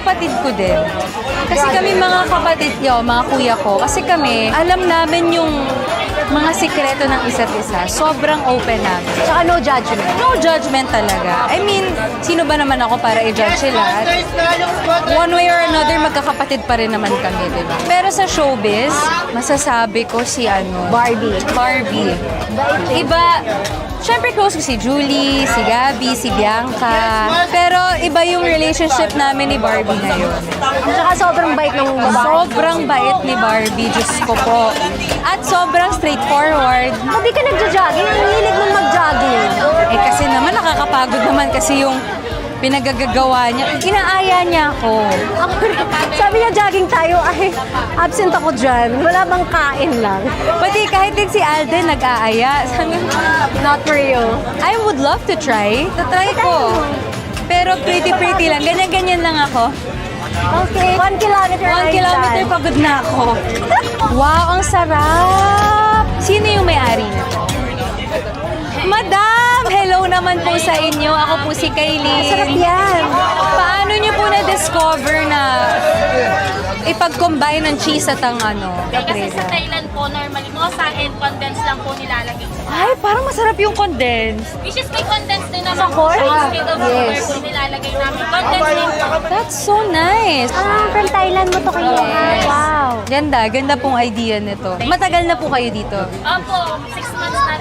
kapatid ko din. Kasi kami mga kapatid niyo, mga kuya ko, kasi kami, alam namin yung mga sikreto ng isa't isa. Sobrang open namin. Tsaka no judgment. No judgment talaga. I mean, sino ba naman ako para i-judge sila? One way or another, magkakapatid pa rin naman kami, di ba? Pero sa showbiz, masasabi ko si Barbie. Barbie. Iba, syempre close ko si Julie, si Gabby, si Bianca. Pero iba yung relationship namin ni Barbie ngayon. Tsaka sobrang bait ng babae. Sobrang bait ni Barbie, Diyos ko po. At sobrang straightforward. Hindi ka nagja-jogging? Ang hilig mong mag-jogging. Eh kasi naman nakakapagod naman kasi yung pinagagagawa niya. Inaaya niya ako. Sabi niya, jogging tayo. Ay, absent ako dyan. Wala bang kain lang? Pati kahit din si Alden nag-aaya. Sabi ko, Not for you. I would love to try. Tatry ko. Pero pretty lang. Ganyan-ganyan lang ako. Okay. 1 kilometer 1 kilometer pagod na ako. Wow, ang sarap! Sino yung may-ari nito? Madam! Hello naman po sa inyo. Ako po si Kylie. Sarap yan. Paano niyo po na-discover na ipag-combine ng cheese at ang Kasi caprese? sa Thailand po, normally, mga sa end, condense lang po nilalagay. Ay, parang masarap yung condensed. Which is may condense din naman Sa corn? po. Instead of sugar Yes. po nilalagay namin. Condense din po. That's so nice. From Thailand mo to kayo. Wow. Ganda pong idea nito. Matagal na po kayo dito? Opo, 6 months na